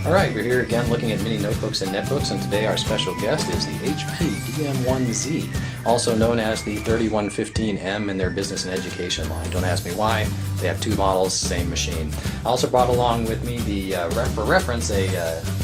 Alright, we're here again looking at mini notebooks and netbooks, and today our special guest is the HP DM1Z, also known as the 3115M in their business and education line. Don't ask me why, they have two models, same machine. I also brought along with me the, for reference, a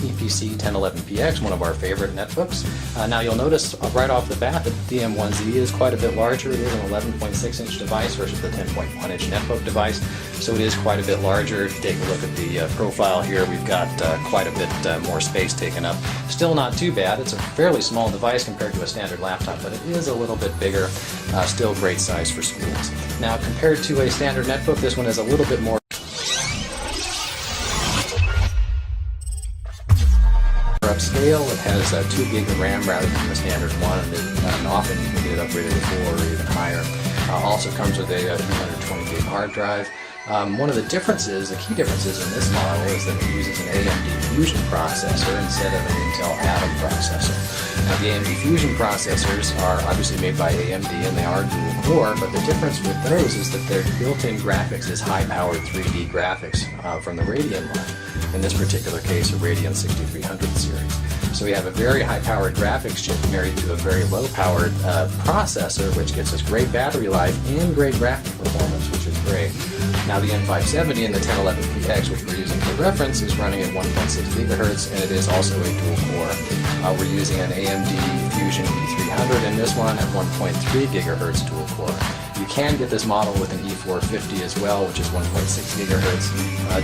EPC 1011PX, one of our favorite netbooks. Now you'll notice right off the bat that the DM1Z is quite a bit larger. It is an 11.6-inch device versus the 10.1-inch netbook device, so it is quite a bit larger. If you take a look at the profile here, we've got quite a bit more space taken up. Still not too bad. It's a fairly small device compared to a standard laptop, but it is a little bit bigger. Still great size for schools. Now compared to a standard netbook, this one is a little bit more upscale. It has 2 gig of RAM rather than the standard one, and often you can get it upgraded to 4 or even higher. Also comes with a 320 gig hard drive. One of the differences, the key differences in this model is that it uses an AMD Fusion processor instead of an Intel Atom processor. Now the AMD Fusion processors are obviously made by AMD and they are dual core, but the difference with those is that their built-in graphics is high-powered 3D graphics from the Radeon line. In this particular case, a Radeon 6300 series. So we have a very high-powered graphics chip married to a very low-powered processor, which gets us great battery life and great graphic performance, which is great. Now the N570 and the 1011PX, which we're using for reference, is running at 1.6 gigahertz, and it is also a dual core. We're using an AMD Fusion E300 in this one at 1.3 gigahertz dual core. You can get this model with an E450 as well, which is 1.6 gigahertz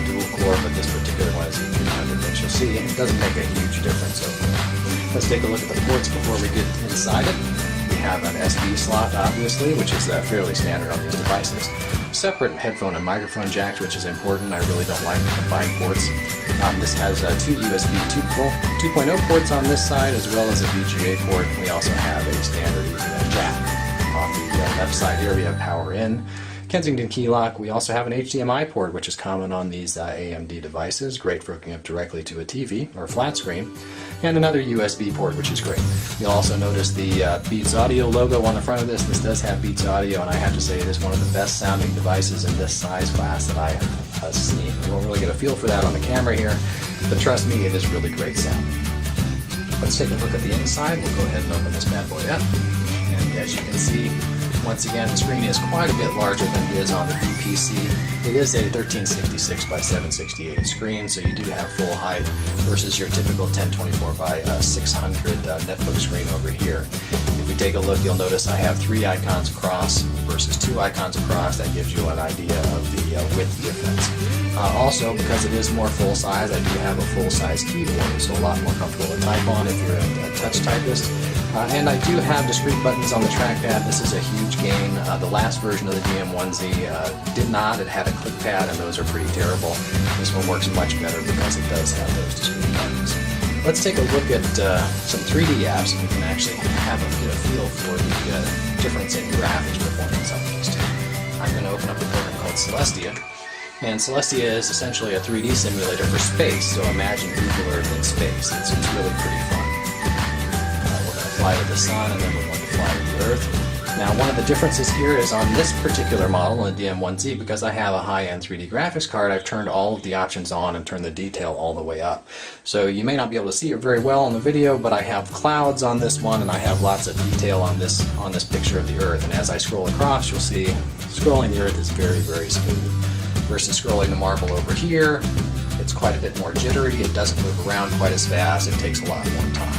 dual core, but this particular one is E300, which you'll see it doesn't make a huge difference overall. Let's take a look at the ports before we get inside it. We have an SD slot, obviously, which is fairly standard on these devices. Separate headphone and microphone jacks, which is important. I really don't like the combined ports. This has 2 USB 2.0 ports on this side, as well as a VGA port. We also have a standard Ethernet jack. On the left side here, we have power in, Kensington key lock. We also have an HDMI port, which is common on these AMD devices, great for hooking up directly to a TV or flat screen, and another USB port, which is great. You'll also notice the Beats Audio logo on the front of this. This does have Beats Audio, and I have to say it is one of the best sounding devices in this size class that I have seen. You won't really get a feel for that on the camera here, but trust me, it is really great sound. Let's take a look at the inside. We'll go ahead and open this bad boy up. And as you can see, once again, the screen is quite a bit larger than it is on the EPC. It is a 1366 by 768 screen, so you do have full height versus your typical 1024 by 600 netbook screen over here. If we take a look, you'll notice I have 3 icons across versus 2 icons across. That gives you an idea of the width difference. Also, because it is more full size, I do have a full size keyboard, so a lot more comfortable to type on if you're a touch typist. And I do have discrete buttons on the trackpad. This is a huge gain. The last version of the DM1Z did not. It had a click pad, and those are pretty terrible. This one works much better because it does have those discrete buttons. Let's take a look at some 3D apps, and we can actually get a feel for the difference in graphics performance on these two. I'm going to open up a program called Celestia. And Celestia is essentially a 3D simulator for space, so imagine Google Earth in space. It's really pretty fun. We're going to fly to the sun, and then we're going to fly to the Earth. Now, one of the differences here is on this particular model, the DM1Z, because I have a high-end 3D graphics card, I've turned all of the options on and turned the detail all the way up. So you may not be able to see it very well in the video, but I have clouds on this one, and I have lots of detail on this picture of the Earth. And as I scroll across, you'll see scrolling the Earth is very, very smooth. Versus scrolling the marble over here, it's quite a bit more jittery, it doesn't move around quite as fast, it takes a lot more time.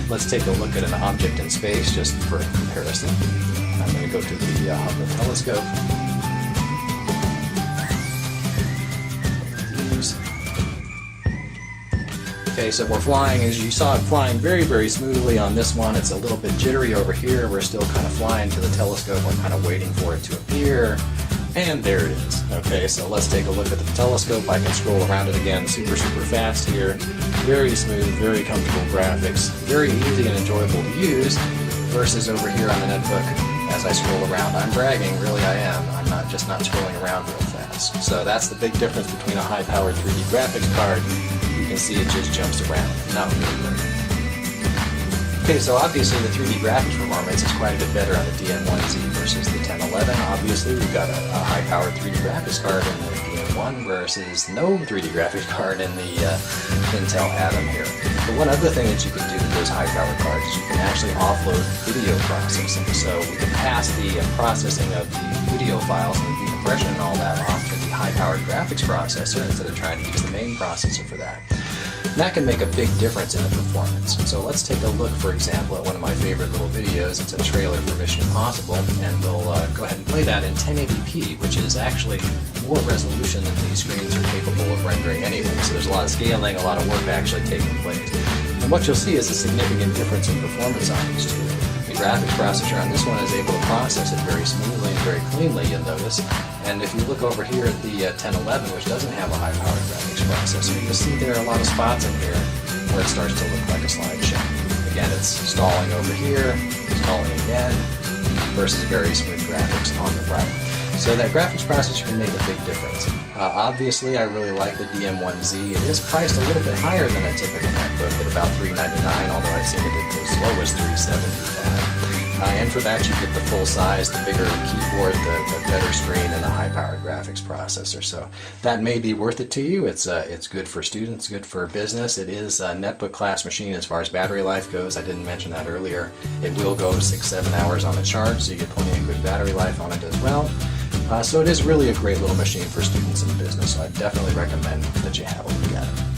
Let's take a look at an object in space just for comparison. I'm going to go to the Hubble telescope. Okay, so we're flying, as you saw it flying very, very smoothly on this one. It's a little bit jittery over here. We're still kind of flying to the telescope. We're kind of waiting for it to appear. And there it is. Okay, so let's take a look at the telescope. I can scroll around it again super, super fast here. Very smooth, very comfortable graphics. Very easy and enjoyable to use. Versus over here on the netbook, as I scroll around, I'm bragging, really I am. I'm not scrolling around real fast. So that's the big difference between a high-powered 3D graphics card. You can see it just jumps around. Not really great. Okay, so obviously the 3D graphics performance is quite a bit better on the DM1Z versus the 1011. Obviously, we've got a high-powered 3D graphics card in the one versus no 3D graphics card in the Intel Atom here. But one other thing that you can do with those high-powered cards is you can actually offload video processing. So we can pass the processing of the video files and the decompression and all that off to the high-powered graphics processor instead of trying to use the main processor for that. And that can make a big difference in the performance. So let's take a look, for example, at one of my favorite little videos. It's a trailer for Mission Impossible, and we'll go ahead and play that in 1080p, which is actually more resolution than these screens are capable of rendering anyway. So there's a lot of scaling, a lot of work actually taking place. And what you'll see is a significant difference in performance on these two. The graphics processor on this one is able to process it very smoothly and very cleanly, you'll notice. And if you look over here at the 1011, which doesn't have a high-powered graphics processor, you'll see there are a lot of spots in here where it starts to look like a slideshow. Again, it's stalling over here, stalling again, versus very smooth graphics on the right. So that graphics processor can make a big difference. Obviously, I really like the DM1Z. It is priced a little bit higher than a typical netbook at about $399, although I've seen it as low as $375. And for that, you get the full size, the bigger keyboard, the better screen, and the high-powered graphics processor. So that may be worth it to you. It's good for students, good for business. It is a netbook class machine as far as battery life goes. I didn't mention that earlier. It will go 6-7 hours on the charge, so you get plenty of good battery life on it as well. So it is really a great little machine for students in business, so I definitely recommend that you have a look at it.